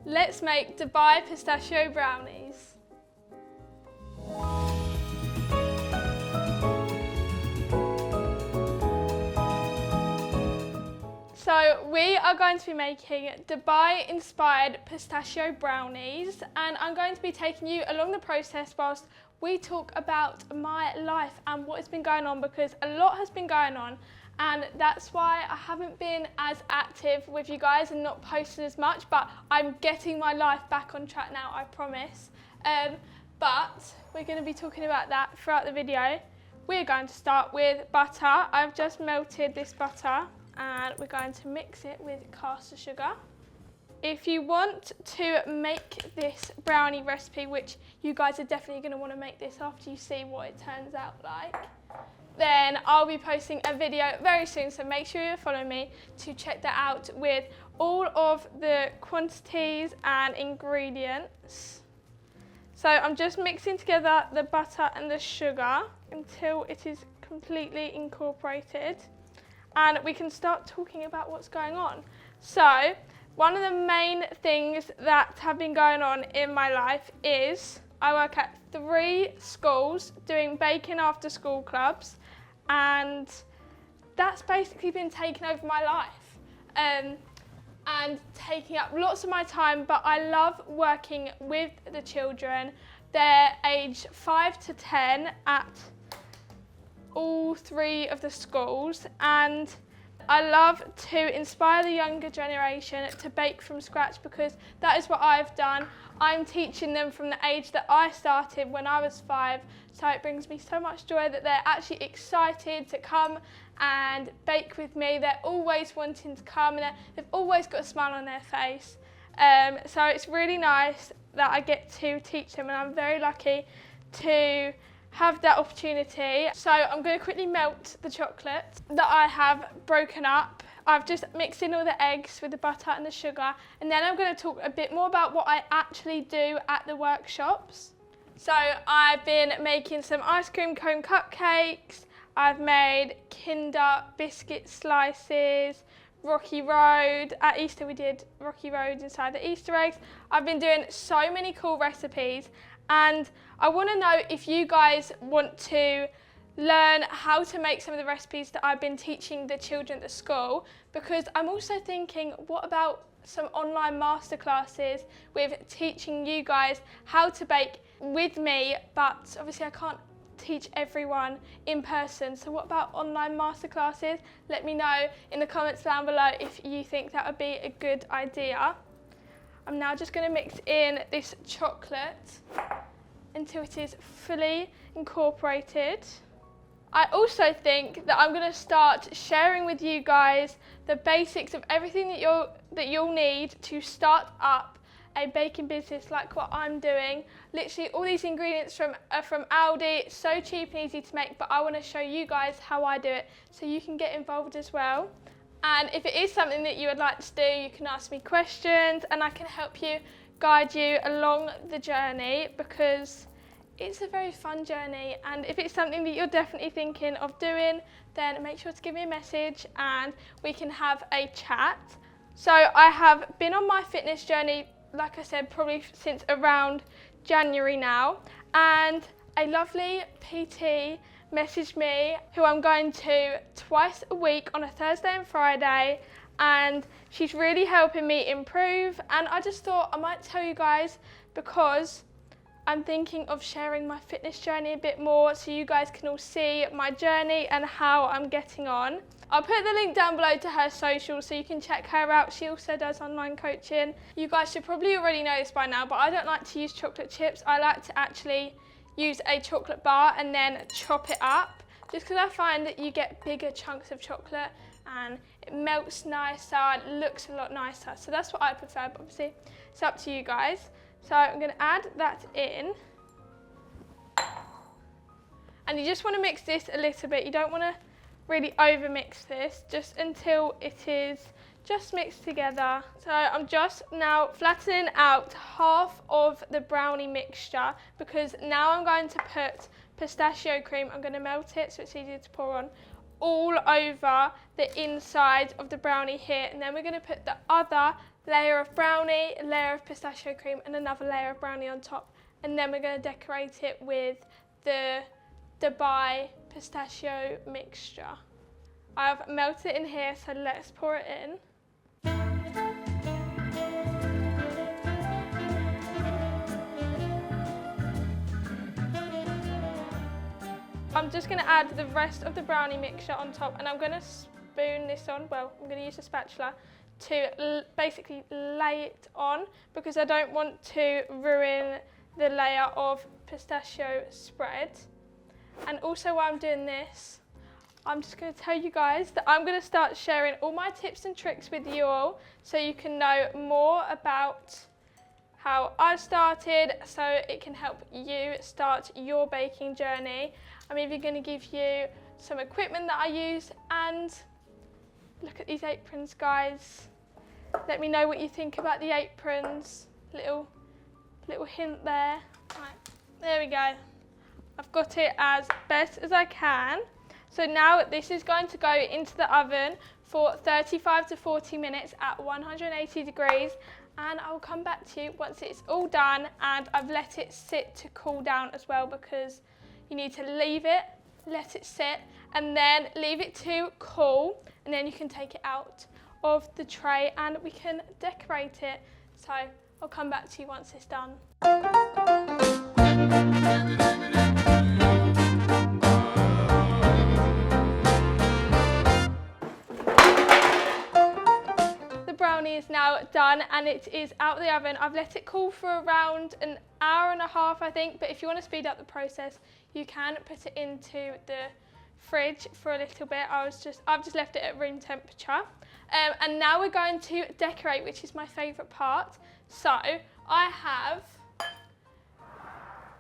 Let's make Dubai pistachio brownies. So we are going to be making Dubai inspired pistachio brownies, and I'm going to be taking you along the process whilst we talk about my life and what has been going on, because a lot has been going on, and that's why I haven't been as active with you guys and not posting as much, but I'm getting my life back on track now, I promise. But we're going to be talking about that throughout the video. We're going to start with butter. I've just melted this butter and we're going to mix it with caster sugar. If you want to make this brownie recipe, which you guys are definitely going to want to make this after you see what it turns out like, then I'll be posting a video very soon, so make sure you're following me to check that out with all of the quantities and ingredients. So I'm just mixing together the butter and the sugar until it is completely incorporated, and we can start talking about what's going on. So one of the main things that have been going on in my life is I work at 3 schools doing baking after school clubs, and that's basically been taking over my life and taking up lots of my time. But I love working with the children. They're aged 5 to 10 at all 3 of the schools, and I love to inspire the younger generation to bake from scratch, because that is what I've done. I'm teaching them from the age that I started when I was 5, so it brings me so much joy that they're actually excited to come and bake with me. They're always wanting to come, and they've always got a smile on their face. So it's really nice that I get to teach them, and I'm very lucky to have that opportunity. So I'm going to quickly melt the chocolate that I have broken up. I've just mixed in all the eggs with the butter and the sugar, and then I'm going to talk a bit more about what I actually do at the workshops. So I've been making some ice cream cone cupcakes, I've made Kinder biscuit slices, Rocky Road. At Easter we did Rocky Road inside the Easter eggs. I've been doing so many cool recipes, and I want to know if you guys want to learn how to make some of the recipes that I've been teaching the children at the school, because I'm also thinking, what about some online masterclasses with teaching you guys how to bake with me, but obviously I can't teach everyone in person. So what about online masterclasses? Let me know in the comments down below if you think that would be a good idea. I'm now just going to mix in this chocolate until it is fully incorporated. I also think that I'm going to start sharing with you guys the basics of everything that you'll need to start up a baking business like what I'm doing. Literally all these ingredients from Aldi, it's so cheap and easy to make, but I want to show you guys how I do it so you can get involved as well. And if it is something that you would like to do, you can ask me questions and I can help you, guide you along the journey, because it's a very fun journey. And if it's something that you're definitely thinking of doing, then make sure to give me a message and we can have a chat. So I have been on my fitness journey, like I said, probably since around January now, and a lovely PT messaged me who I'm going to twice a week on a Thursday and Friday, and she's really helping me improve. And I just thought I might tell you guys, because I'm thinking of sharing my fitness journey a bit more so you guys can all see my journey and how I'm getting on. I'll put the link down below to her social so you can check her out. She also does online coaching. You guys should probably already know this by now, but I don't like to use chocolate chips. I like to actually use a chocolate bar and then chop it up, just because I find that you get bigger chunks of chocolate and it melts nicer and looks a lot nicer. So that's what I prefer, but obviously it's up to you guys. So I'm going to add that in. And you just want to mix this a little bit. You don't want to really over mix this, just until it is just mixed together. So I'm just now flattening out half of the brownie mixture, because now I'm going to put pistachio cream. I'm going to melt it so it's easier to pour on all over the inside of the brownie here, and then we're going to put the other layer of brownie, a layer of pistachio cream and another layer of brownie on top. And then we're going to decorate it with the Dubai pistachio mixture. I've melted it in here, so let's pour it in. I'm just going to add the rest of the brownie mixture on top, and I'm going to spoon this on. Well, I'm going to use a spatula to basically lay it on because I don't want to ruin the layer of pistachio spread. And also while I'm doing this, I'm just going to tell you guys that I'm going to start sharing all my tips and tricks with you all so you can know more about how I started, so it can help you start your baking journey. I'm even going to give you some equipment that I use, and look at these aprons, guys. Let me know what you think about the aprons. Little hint there. Right, there we go. I've got it as best as I can. So now this is going to go into the oven for 35 to 40 minutes at 180 degrees. And I'll come back to you once it's all done and I've let it sit to cool down as well, because you need to leave it, let it sit, and then leave it to cool, and then you can take it out of the tray and we can decorate it. So I'll come back to you once it's done. Brownie is now done and it is out of the oven. I've let it cool for around an hour and a half, I think, but if you want to speed up the process, you can put it into the fridge for a little bit. I've just left it at room temperature. And now we're going to decorate, which is my favourite part. So I have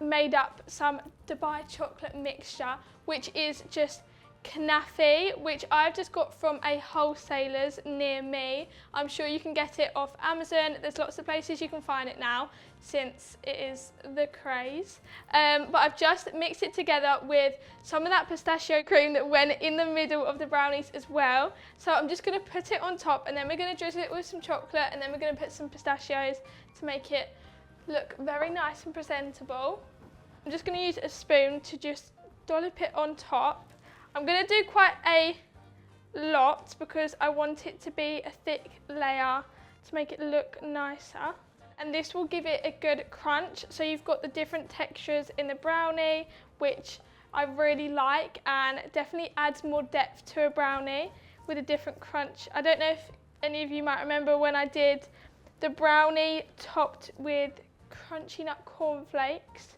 made up some Dubai chocolate mixture, which is just knafi, which I've just got from a wholesaler's near me. I'm sure you can get it off Amazon. There's lots of places you can find it now since it is the craze. But I've just mixed it together with some of that pistachio cream that went in the middle of the brownies as well. So I'm just going to put it on top, and then we're going to drizzle it with some chocolate, and then we're going to put some pistachios to make it look very nice and presentable. I'm just going to use a spoon to just dollop it on top. I'm going to do quite a lot because I want it to be a thick layer to make it look nicer. And this will give it a good crunch. So you've got the different textures in the brownie, which I really like, and definitely adds more depth to a brownie with a different crunch. I don't know if any of you might remember when I did the brownie topped with crunchy nut cornflakes.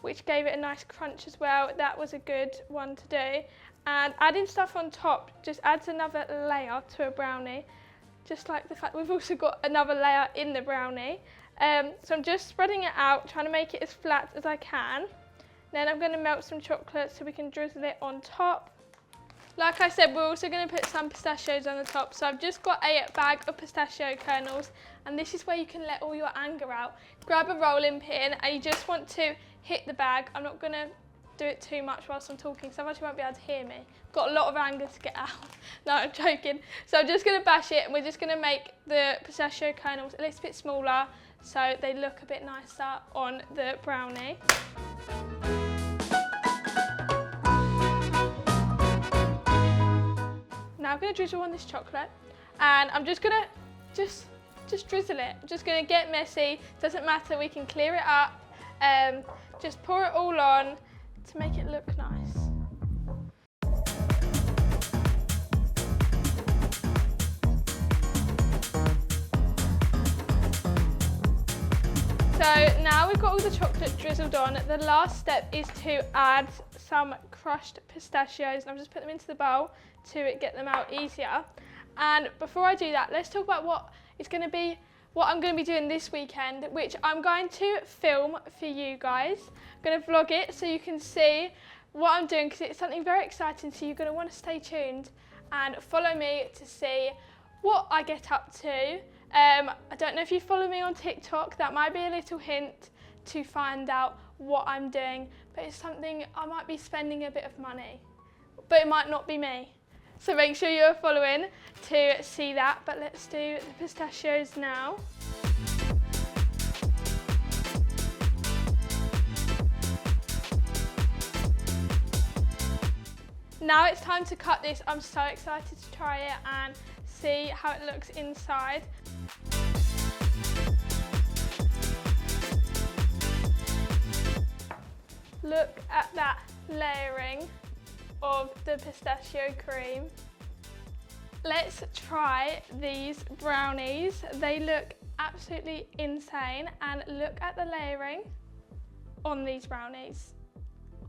Which gave it a nice crunch as well. That was a good one to do. And adding stuff on top just adds another layer to a brownie, just like the fact we've also got another layer in the brownie. So I'm just spreading it out, trying to make it as flat as I can. Then I'm going to melt some chocolate so we can drizzle it on top. Like I said, we're also going to put some pistachios on the top. So I've just got a bag of pistachio kernels, and this is where you can let all your anger out. Grab a rolling pin and you just want to hit the bag. I'm not going to do it too much whilst I'm talking, so otherwise you won't be able to hear me. I've got a lot of anger to get out. No, I'm joking. So I'm just going to bash it, and we're just going to make the pistachio kernels a little bit smaller so they look a bit nicer on the brownie. Now I'm going to drizzle on this chocolate, and I'm just going to just drizzle it. I'm just going to get messy. Doesn't matter, we can clear it up. Just pour it all on to make it look nice. So now we've got all the chocolate drizzled on, the last step is to add some crushed pistachios, and I've just put them into the bowl to get them out easier. And before I do that, let's talk about what I'm going to be doing this weekend, which I'm going to film for you guys. I'm going to vlog it so you can see what I'm doing, because it's something very exciting, so you're going to want to stay tuned and follow me to see what I get up to. I don't know if you follow me on TikTok, that might be a little hint to find out what I'm doing, but it's something I might be spending a bit of money, but it might not be me. So make sure you're following to see that, but let's do the pistachios now. Now it's time to cut this. I'm so excited to try it and see how it looks inside. Look at that layering of the pistachio cream. Let's try these brownies. They look absolutely insane, and look at the layering on these brownies.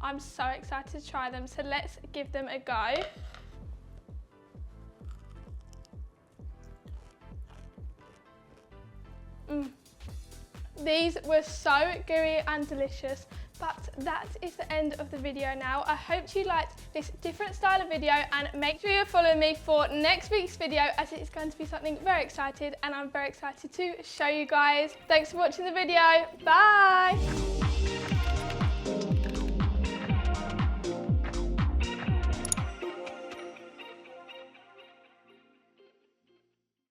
I'm so excited to try them, so let's give them a go. These were so gooey and delicious. But that is the end of the video now. I hope you liked this different style of video, and make sure you're following me for next week's video, as it is going to be something very exciting and I'm very excited to show you guys. Thanks for watching the video. Bye!